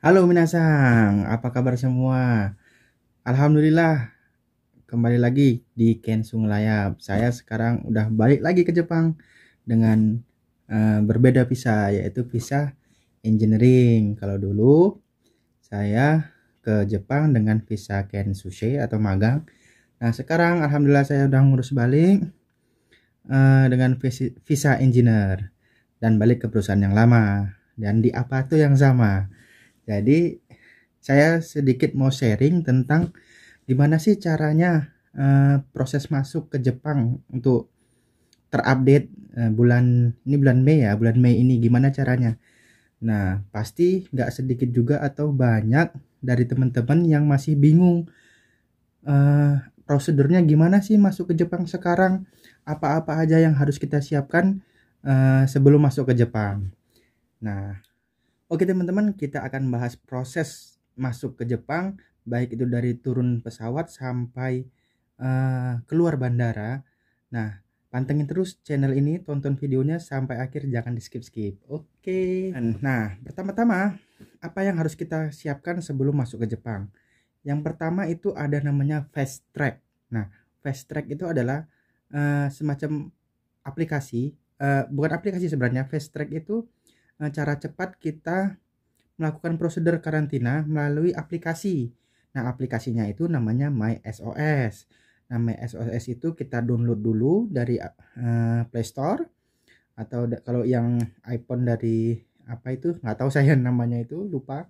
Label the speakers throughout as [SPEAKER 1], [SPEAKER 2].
[SPEAKER 1] Halo minasang, apa kabar semua? Alhamdulillah, kembali lagi di Kensung Layap. Saya sekarang udah balik lagi ke Jepang dengan berbeda visa, yaitu visa engineering. Kalau dulu saya ke Jepang dengan visa Kensuke atau magang. Nah sekarang Alhamdulillah saya udah ngurus balik dengan visa engineer dan balik ke perusahaan yang lama dan di apa tuh yang sama. Jadi saya sedikit mau sharing tentang gimana sih caranya proses masuk ke Jepang untuk terupdate bulan Mei ya, bulan Mei ini gimana caranya. Nah, pasti nggak sedikit juga atau banyak dari teman-teman yang masih bingung eh, prosedurnya gimana sih masuk ke Jepang sekarang, apa-apa aja yang harus kita siapkan sebelum masuk ke Jepang. Nah, oke teman-teman, kita akan bahas proses masuk ke Jepang, baik itu dari turun pesawat sampai keluar bandara. Nah, pantengin terus channel ini, tonton videonya sampai akhir, jangan di skip-skip. Oke. Nah, pertama-tama apa yang harus kita siapkan sebelum masuk ke Jepang? Yang pertama itu ada namanya Fast Track. Nah, Fast Track itu adalah semacam aplikasi, bukan aplikasi sebenarnya. Fast Track itu cara cepat kita melakukan prosedur karantina melalui aplikasi. Nah, aplikasinya itu namanya MySOS. Nah, MySOS itu kita download dulu dari Play Store atau kalau yang iPhone dari apa itu nggak tahu saya namanya itu lupa.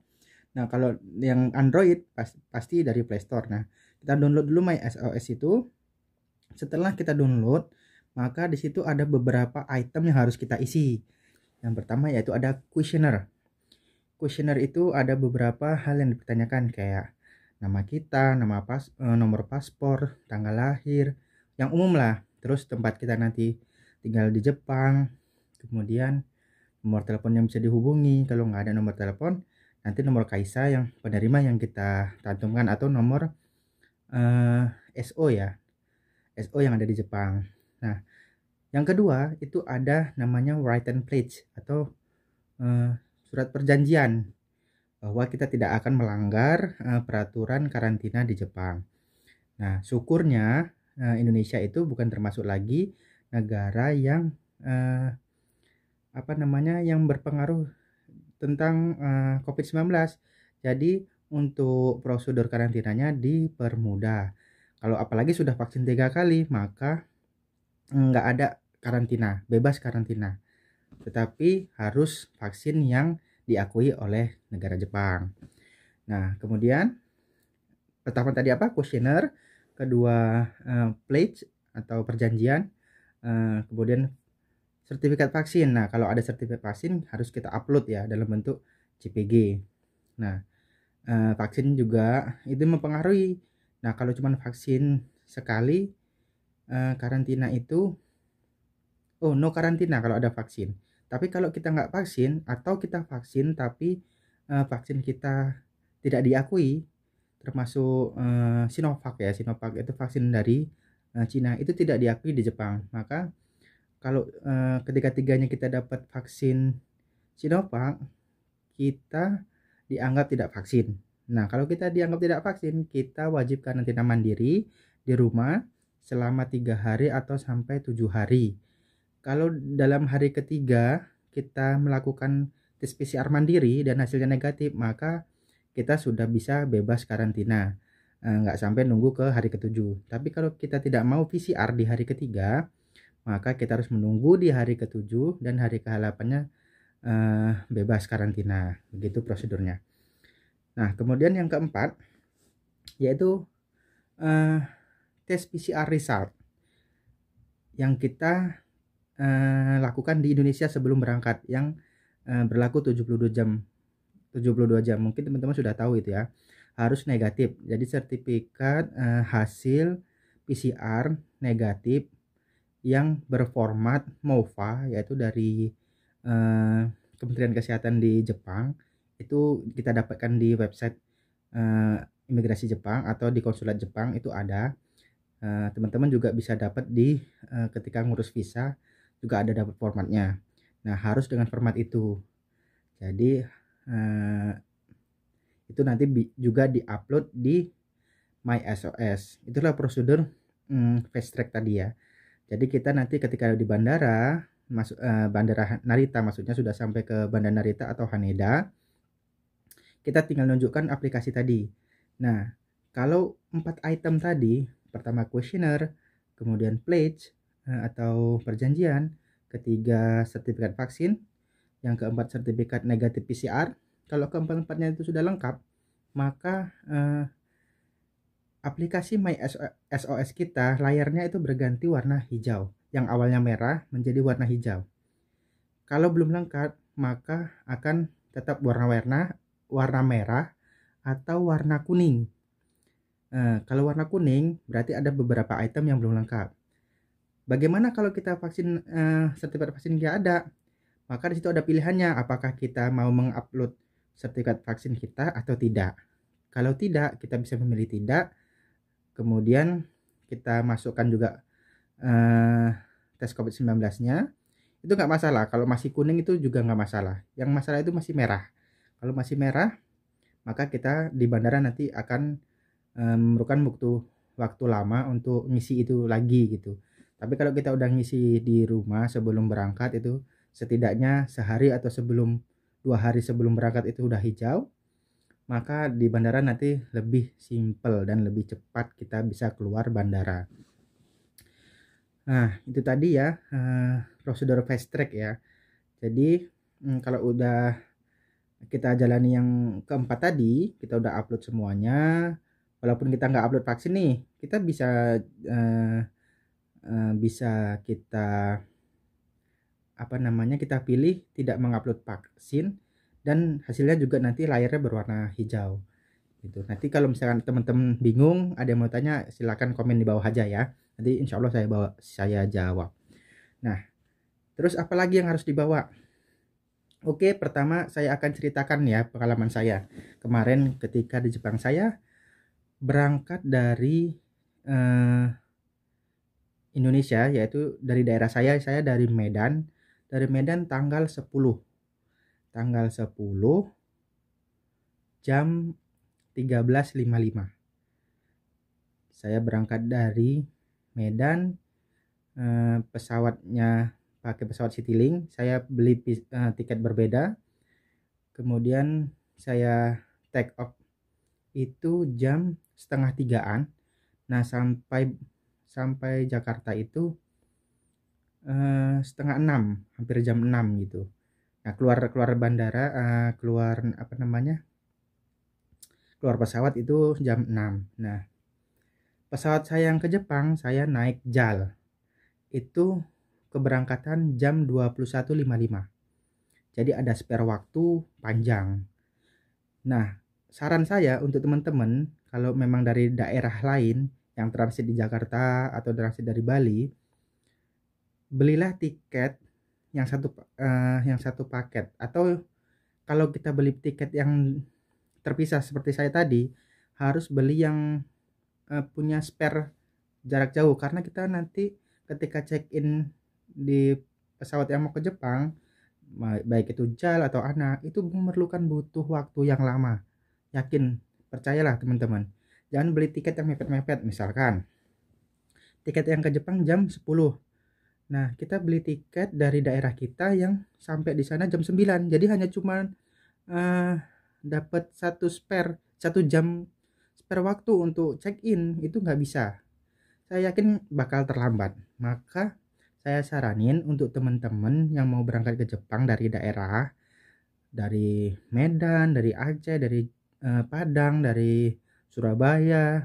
[SPEAKER 1] Nah, kalau yang Android pasti dari Play Store. Nah, kita download dulu MySOS itu. Setelah kita download, maka di situ ada beberapa item yang harus kita isi. Yang pertama yaitu ada kuesioner. Kuesioner itu ada beberapa hal yang dipertanyakan kayak nama kita, nomor paspor, tanggal lahir, yang umum lah. Terus tempat kita nanti tinggal di Jepang, kemudian nomor telepon yang bisa dihubungi. Kalau nggak ada nomor telepon, nanti nomor Kaisa yang penerima yang kita cantumkan atau nomor SO ya, SO yang ada di Jepang. Nah, yang kedua itu ada namanya written pledge atau surat perjanjian bahwa kita tidak akan melanggar peraturan karantina di Jepang. Nah, syukurnya Indonesia itu bukan termasuk lagi negara yang apa namanya yang berpengaruh tentang COVID-19. Jadi untuk prosedur karantinanya dipermudah. Kalau apalagi sudah vaksin 3 kali, maka nggak ada karantina, bebas karantina. Tetapi harus vaksin yang diakui oleh negara Jepang. Nah, kemudian pertama tadi apa? Kuesioner, kedua pledge atau perjanjian, kemudian sertifikat vaksin. Nah, kalau ada sertifikat vaksin harus kita upload ya dalam bentuk JPG. Nah, vaksin juga itu mempengaruhi. Nah, kalau cuma vaksin sekali, karantina itu no karantina kalau ada vaksin. Tapi kalau kita nggak vaksin atau kita vaksin tapi vaksin kita tidak diakui, termasuk Sinovac ya, Sinovac itu vaksin dari Cina, itu tidak diakui di Jepang. Maka kalau ketiga-tiganya kita dapat vaksin Sinovac, kita dianggap tidak vaksin. Nah, kalau kita dianggap tidak vaksin, kita wajib karantina mandiri di rumah selama 3 hari atau sampai 7 hari. Kalau dalam hari ketiga kita melakukan tes PCR mandiri dan hasilnya negatif, maka kita sudah bisa bebas karantina. Nggak sampai nunggu ke hari ketujuh. Tapi kalau kita tidak mau PCR di hari ketiga, maka kita harus menunggu di hari ketujuh dan hari ke-8-nya bebas karantina. Begitu prosedurnya. Nah, kemudian yang keempat yaitu uh, tes PCR result yang kita lakukan di Indonesia sebelum berangkat yang berlaku 72 jam. 72 jam. Mungkin teman-teman sudah tahu itu ya. Harus negatif. Jadi sertifikat hasil PCR negatif yang berformat MOVA, yaitu dari Kementerian Kesehatan di Jepang. Itu kita dapatkan di website imigrasi Jepang atau di konsulat Jepang itu ada. Teman-teman juga bisa dapat di ketika ngurus visa juga ada dapat formatnya. Nah, harus dengan format itu. Jadi Itu nanti juga diupload di MySOS. Itulah prosedur fast track tadi ya. Jadi kita nanti ketika di bandara, bandara Narita, maksudnya sudah sampai ke Bandara Narita atau Haneda, kita tinggal nunjukkan aplikasi tadi. Nah, kalau 4 item tadi, pertama questionnaire, kemudian pledge atau perjanjian, ketiga sertifikat vaksin, yang keempat sertifikat negatif PCR, kalau keempat-empatnya itu sudah lengkap, maka aplikasi MySOS kita layarnya itu berganti warna hijau. Yang awalnya merah menjadi warna hijau. Kalau belum lengkap, maka akan tetap warna merah atau warna kuning. Kalau warna kuning berarti ada beberapa item yang belum lengkap. Bagaimana kalau kita vaksin sertifikat vaksin nggak ada? Maka di situ ada pilihannya, apakah kita mau mengupload sertifikat vaksin kita atau tidak. Kalau tidak, kita bisa memilih tidak. Kemudian kita masukkan juga tes COVID-19-nya. Itu nggak masalah. Kalau masih kuning itu juga nggak masalah. Yang masalah itu masih merah. Kalau masih merah, maka kita di bandara nanti akan memerlukan waktu lama untuk ngisi itu lagi gitu. Tapi kalau kita udah ngisi di rumah sebelum berangkat, itu setidaknya sehari atau 2 hari sebelum berangkat itu udah hijau, maka di bandara nanti lebih simple dan lebih cepat kita bisa keluar bandara. Nah, itu tadi ya prosedur fast track ya. Jadi kalau udah kita jalani yang keempat tadi, kita udah upload semuanya. Walaupun kita nggak upload vaksin nih, kita bisa kita kita pilih tidak mengupload vaksin, dan hasilnya juga nanti layarnya berwarna hijau gitu. Nanti kalau misalkan teman-teman bingung, ada yang mau tanya, silakan komen di bawah aja ya. Nanti insya Allah saya jawab. Nah, terus apa lagi yang harus dibawa? Oke, pertama saya akan ceritakan ya pengalaman saya kemarin ketika di Jepang. Saya berangkat dari Indonesia, yaitu dari daerah saya dari Medan. Dari Medan tanggal 10 jam 13.55. Saya berangkat dari Medan, pesawatnya pakai pesawat Citylink. Saya beli tiket berbeda. Kemudian saya take off itu jam 2:30. Nah, sampai Jakarta itu 5:30, hampir jam 6 gitu. Nah, keluar bandara, keluar pesawat itu jam 6. Nah, pesawat saya yang ke Jepang, saya naik JAL. Itu keberangkatan jam 21.55. Jadi ada spare waktu panjang. Nah, saran saya untuk teman-teman, kalau memang dari daerah lain yang transit di Jakarta atau transit dari Bali, belilah tiket yang satu paket. Atau kalau kita beli tiket yang terpisah seperti saya tadi, harus beli yang punya spare jarak jauh, karena kita nanti ketika check in di pesawat yang mau ke Jepang, baik itu JAL atau ANA, itu butuh waktu yang lama. Yakin, percayalah teman-teman, jangan beli tiket yang mepet-mepet. Misalkan tiket yang ke Jepang jam 10, nah kita beli tiket dari daerah kita yang sampai di sana jam 9, jadi hanya cuma dapat 1 jam spare waktu untuk check in. Itu nggak bisa, saya yakin bakal terlambat. Maka saya saranin untuk teman-teman yang mau berangkat ke Jepang dari daerah, dari Medan, dari Aceh, dari Padang, dari Surabaya,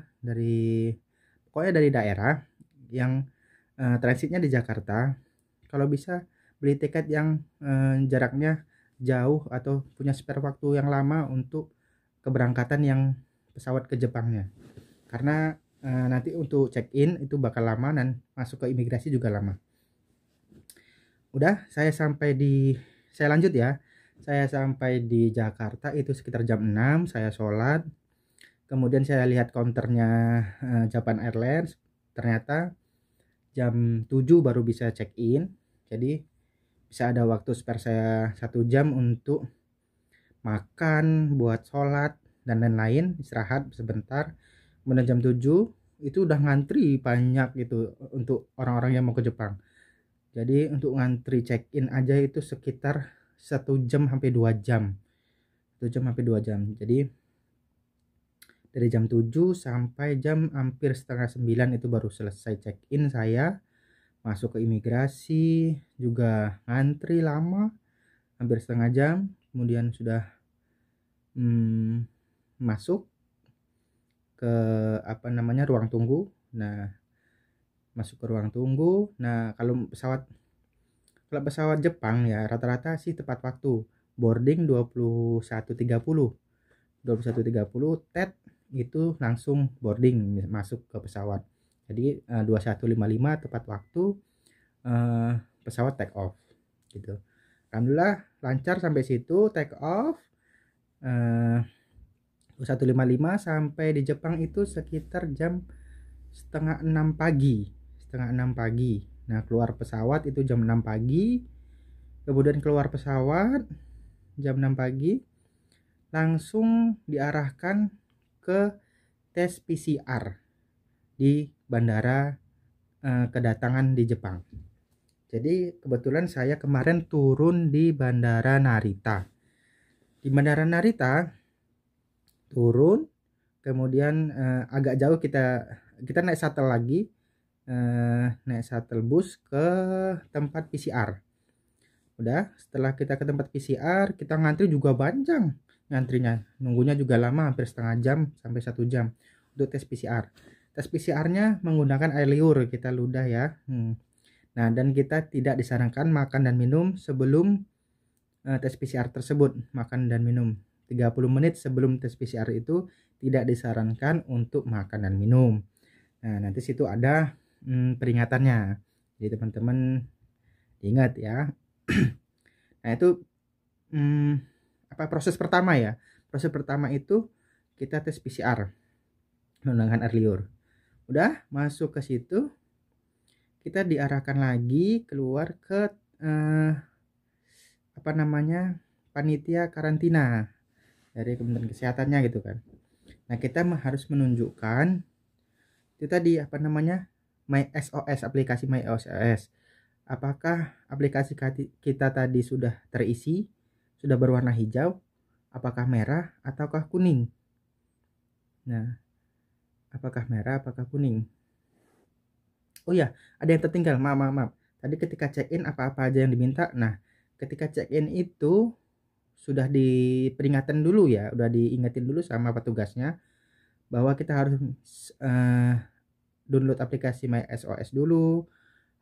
[SPEAKER 1] pokoknya dari daerah yang transitnya di Jakarta, kalau bisa beli tiket yang jaraknya jauh atau punya spare waktu yang lama untuk keberangkatan yang pesawat ke Jepangnya. Karena nanti untuk check in itu bakal lama dan masuk ke imigrasi juga lama. Udah, saya lanjut ya. Saya sampai di Jakarta itu sekitar jam 6, saya sholat. Kemudian saya lihat counternya Japan Airlines, ternyata jam 7 baru bisa check in. Jadi bisa ada waktu spare saya 1 jam untuk makan, buat sholat, dan lain-lain, istirahat sebentar. Kemudian jam 7 itu udah ngantri banyak gitu untuk orang-orang yang mau ke Jepang. Jadi untuk ngantri check-in aja itu sekitar 1 jam sampai 2 jam. 1 jam sampai 2 jam. Jadi dari jam 7 sampai jam hampir setengah 9 itu baru selesai check-in saya. Masuk ke imigrasi juga ngantri lama, hampir setengah jam. Kemudian sudah masuk ke ruang tunggu. Nah, masuk ke ruang tunggu. Nah, kalau pesawat Jepang ya rata-rata sih tepat waktu. Boarding 21.30. 21.30 TET itu langsung boarding masuk ke pesawat. Jadi 21.55 tepat waktu pesawat take off gitu. Alhamdulillah lancar sampai situ take off. 1.55 sampai di Jepang itu sekitar jam setengah 6 pagi. Nah, keluar pesawat itu jam 6 pagi. Kemudian keluar pesawat jam 6 pagi langsung diarahkan ke tes PCR di bandara kedatangan di Jepang. Jadi kebetulan saya kemarin turun di Bandara Narita. Di Bandara Narita turun, kemudian agak jauh kita naik shuttle lagi, naik shuttle bus ke tempat PCR. Udah, setelah kita ke tempat PCR, kita ngantri juga panjang ngantrinya, nunggunya juga lama, hampir setengah jam sampai 1 jam untuk tes PCR. Tes PCR-nya menggunakan air liur, kita ludah ya. Nah, dan kita tidak disarankan makan dan minum sebelum tes PCR tersebut. Makan dan minum 30 menit sebelum tes PCR itu tidak disarankan untuk makan dan minum. Nah, nanti situ ada peringatannya. Jadi teman-teman ingat ya. Nah, itu proses pertama ya. Proses pertama itu kita tes PCR menggunakan air liur. Udah masuk ke situ, kita diarahkan lagi keluar ke panitia karantina dari Kementerian Kesehatannya gitu kan. Nah, kita harus menunjukkan itu tadi MySOS, aplikasi MySOS. Apakah aplikasi kita tadi sudah terisi, sudah berwarna hijau, apakah merah ataukah kuning? Nah, apakah merah apakah kuning? Oh ya, ada yang tertinggal. Maaf. Tadi ketika check-in apa-apa aja yang diminta. Nah, ketika check-in itu sudah diperingatkan dulu ya, udah diingetin dulu sama petugasnya bahwa kita harus download aplikasi MySOS dulu,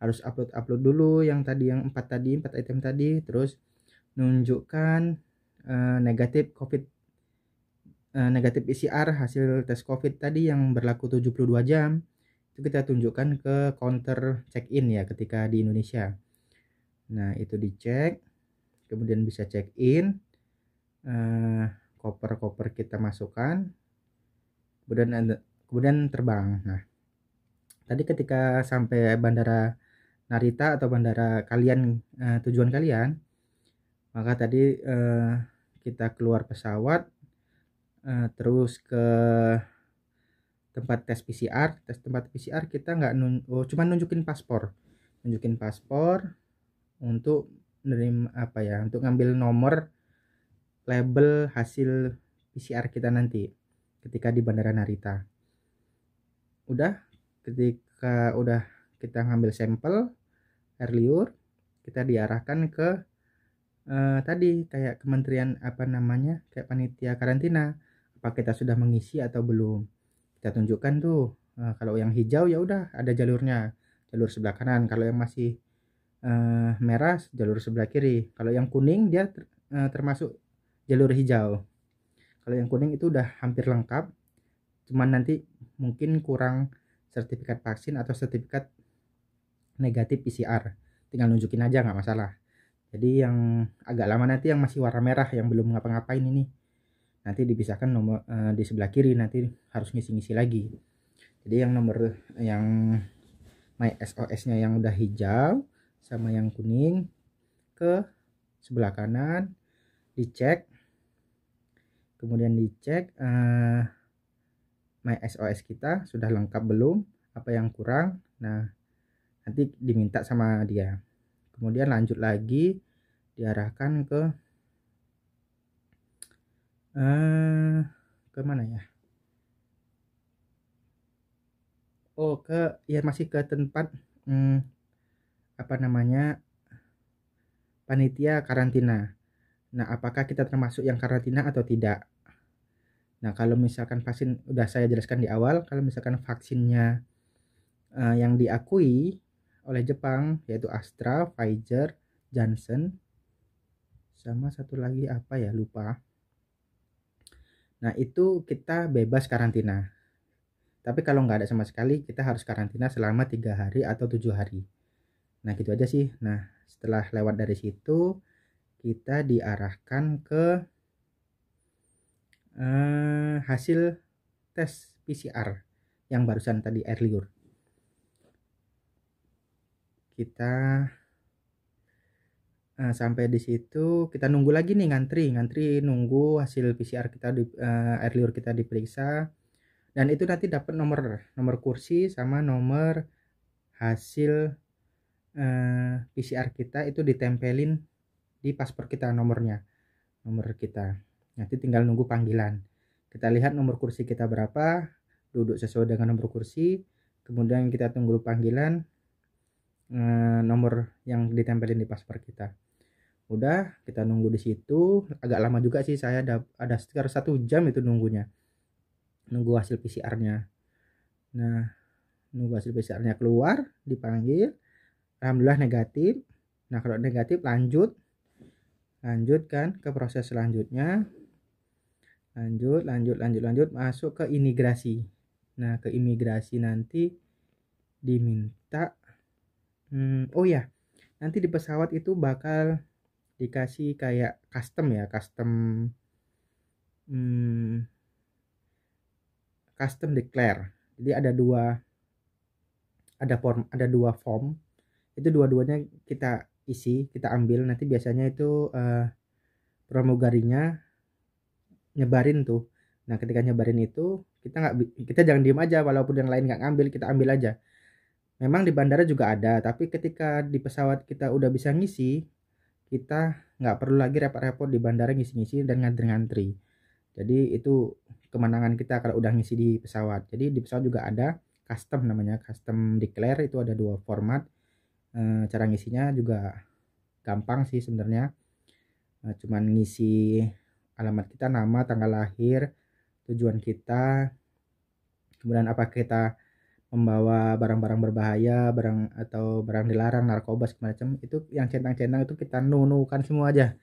[SPEAKER 1] harus upload dulu yang 4 item tadi, terus nunjukkan negatif PCR hasil tes COVID tadi yang berlaku 72 jam. Itu kita tunjukkan ke counter check-in ya ketika di Indonesia. Nah, itu dicek, kemudian bisa check-in, koper-koper kita masukkan, kemudian terbang. Nah, tadi ketika sampai bandara Narita atau bandara kalian, tujuan kalian, maka tadi kita keluar pesawat, terus ke tempat tes PCR. Tempat PCR kita cuma nunjukin paspor untuk menerima untuk ngambil nomor label hasil PCR kita nanti ketika di Bandara Narita. Udah, ketika udah kita ngambil sampel air liur, kita diarahkan ke tadi kayak kementerian kayak panitia karantina. Apa kita sudah mengisi atau belum? Kita tunjukkan tuh. Kalau yang hijau ya udah ada jalurnya, jalur sebelah kanan. Kalau yang masih merah, jalur sebelah kiri. Kalau yang kuning dia termasuk jalur hijau. Kalau yang kuning itu udah hampir lengkap, cuman nanti mungkin kurang sertifikat vaksin atau sertifikat negatif PCR, tinggal nunjukin aja, nggak masalah. Jadi yang agak lama nanti yang masih warna merah yang belum ngapa-ngapain ini nanti dipisahkan nomor di sebelah kiri, nanti harus ngisi-ngisi lagi. Jadi yang nomor yang MySOS-nya yang udah hijau sama yang kuning ke sebelah kanan, dicek kemudian dicek My SOS kita sudah lengkap belum, apa yang kurang. Nah, nanti diminta sama dia. Kemudian lanjut lagi, diarahkan ke mana ya? Oh, ya masih ke tempat apa namanya, panitia karantina. Nah, apakah kita termasuk yang karantina atau tidak? Nah, kalau misalkan vaksin udah saya jelaskan di awal, kalau misalkan vaksinnya yang diakui oleh Jepang yaitu Astra, Pfizer, Johnson, sama satu lagi apa ya, lupa. Nah, itu kita bebas karantina. Tapi kalau nggak ada sama sekali, kita harus karantina selama 3 hari atau 7 hari. Nah, gitu aja sih. Nah, setelah lewat dari situ, kita diarahkan ke hasil tes PCR yang barusan tadi earlier. Kita sampai di situ kita nunggu lagi nih, ngantri nunggu hasil PCR kita di earlier kita diperiksa, dan itu nanti dapat nomor kursi sama nomor hasil PCR kita itu ditempelin di paspor kita, nomor kita. Nanti tinggal nunggu panggilan. Kita lihat nomor kursi kita berapa, duduk sesuai dengan nomor kursi, kemudian kita tunggu panggilan nomor yang ditempelin di paspor kita. Udah, kita nunggu di situ. Agak lama juga sih, saya ada sekitar 1 jam itu nunggunya, nunggu hasil PCR-nya. Nah, nunggu hasil PCR-nya keluar, dipanggil, alhamdulillah negatif. Nah, kalau negatif lanjut kan ke proses selanjutnya. Lanjut masuk ke imigrasi. Nah, ke imigrasi nanti diminta oh ya, nanti di pesawat itu bakal dikasih kayak custom declare. Jadi ada dua form. Itu dua-duanya kita isi, kita ambil. Nanti biasanya itu pramugarinya nyebarin tuh. Nah, ketika nyebarin itu kita jangan diem aja, walaupun yang lain nggak ngambil, kita ambil aja. Memang di bandara juga ada, tapi ketika di pesawat kita udah bisa ngisi, kita nggak perlu lagi repot-repot di bandara ngisi-ngisi dan ngantri-ngantri. Jadi itu kemenangan kita kalau udah ngisi di pesawat. Jadi di pesawat juga ada custom, namanya custom declare, itu ada 2 format. Cara ngisinya juga gampang sih sebenarnya. Cuman ngisi alamat kita, nama, tanggal lahir, tujuan kita, kemudian apa kita membawa barang-barang berbahaya, barang dilarang, narkoba segala macam, itu yang centang-centang itu kita nunukan semua aja.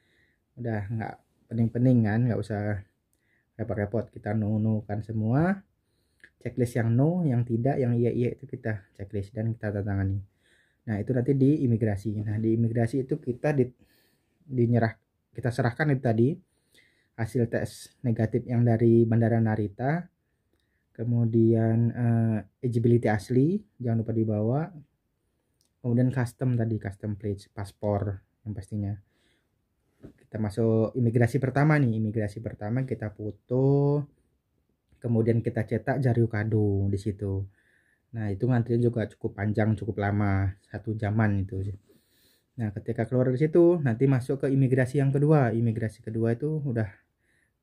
[SPEAKER 1] Udah nggak pening-pening kan, nggak usah repot-repot, kita nunukan semua. Checklist yang no, yang tidak, yang iya itu kita checklist dan kita tangani. Nah, itu nanti di imigrasi. Nah, di imigrasi itu kita kita serahkan itu tadi hasil tes negatif yang dari Bandara Narita, kemudian eligibility asli jangan lupa dibawa, kemudian custom plate, paspor yang pastinya. Kita masuk imigrasi pertama kita foto, kemudian kita cetak Jaryu Kado di situ. Nah, itu ngantrinya juga cukup panjang, cukup lama, 1 jaman itu. Nah, ketika keluar dari situ nanti masuk ke imigrasi yang kedua. Imigrasi kedua itu udah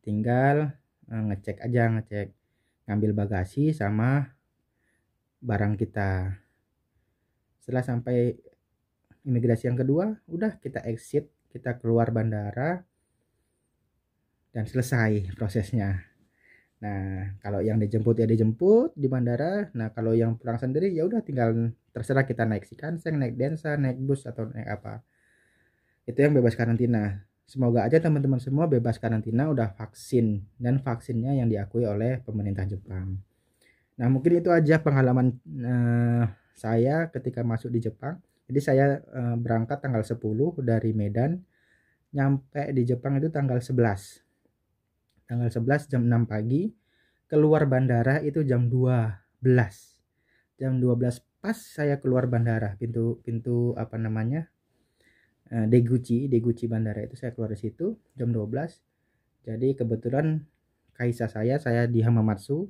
[SPEAKER 1] tinggal ngecek ngambil bagasi sama barang kita. Setelah sampai imigrasi yang kedua, udah kita exit, kita keluar bandara dan selesai prosesnya. Nah, kalau yang dijemput ya dijemput di bandara. Nah, kalau yang pulang sendiri ya udah tinggal terserah kita naik Shinkansen, naik Densa, naik bus atau naik apa. Itu yang bebas karantina. Semoga aja teman-teman semua bebas karantina, udah vaksin, dan vaksinnya yang diakui oleh pemerintah Jepang. Nah, mungkin itu aja pengalaman saya ketika masuk di Jepang. Jadi saya berangkat tanggal 10 dari Medan, nyampe di Jepang itu tanggal 11 jam 6 pagi, keluar bandara itu jam 12 pas saya keluar bandara, pintu apa namanya, Deguchi bandara itu saya keluar di situ jam 12. Jadi kebetulan Kaisa saya di Hamamatsu.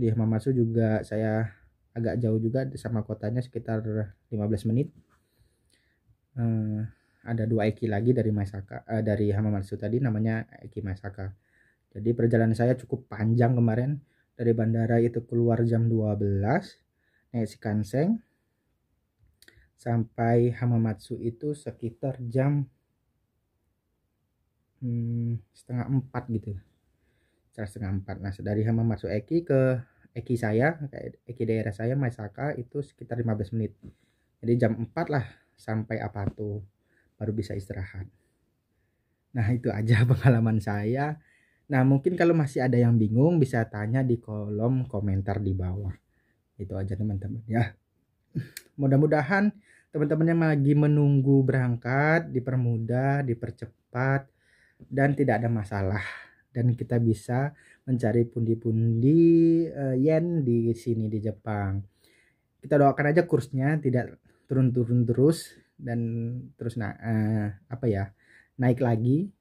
[SPEAKER 1] Di Hamamatsu juga saya agak jauh juga sama kotanya, sekitar 15 menit. Ada 2 eki lagi dari Maesaka, dari Hamamatsu tadi, namanya Eki Maesaka. Jadi perjalanan saya cukup panjang kemarin. Dari bandara itu keluar jam 12, naik Shinkansen sampai Hamamatsu itu sekitar jam setengah 4 gitu. Setengah 4. Nah, dari Hamamatsu Eki ke Eki saya, Eki daerah saya Maesaka itu sekitar 15 menit. Jadi jam 4 lah sampai apa tuh, baru bisa istirahat. Nah, itu aja pengalaman saya. Nah, mungkin kalau masih ada yang bingung bisa tanya di kolom komentar di bawah. Itu aja teman-teman ya. Mudah-mudahan teman-teman yang lagi menunggu berangkat dipermudah, dipercepat, dan tidak ada masalah. Dan kita bisa mencari pundi-pundi yen di sini di Jepang. Kita doakan aja kursnya tidak turun-turun terus dan terus naik lagi.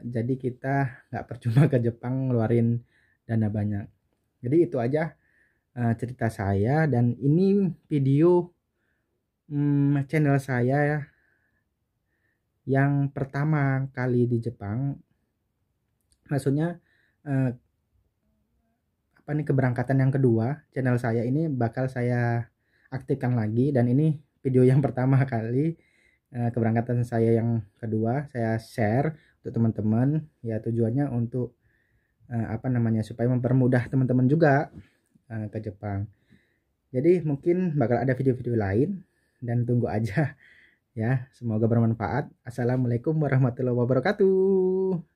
[SPEAKER 1] Jadi kita nggak percuma ke Jepang ngeluarin dana banyak. Jadi itu aja cerita saya, dan ini video channel saya ya, yang pertama kali di Jepang. Maksudnya keberangkatan yang kedua. Channel saya ini bakal saya aktifkan lagi, dan ini video yang pertama kali. Keberangkatan saya yang kedua saya share untuk teman-teman ya, tujuannya untuk supaya mempermudah teman-teman juga ke Jepang. Jadi mungkin bakal ada video-video lain, dan tunggu aja ya. Semoga bermanfaat. Assalamualaikum warahmatullahi wabarakatuh.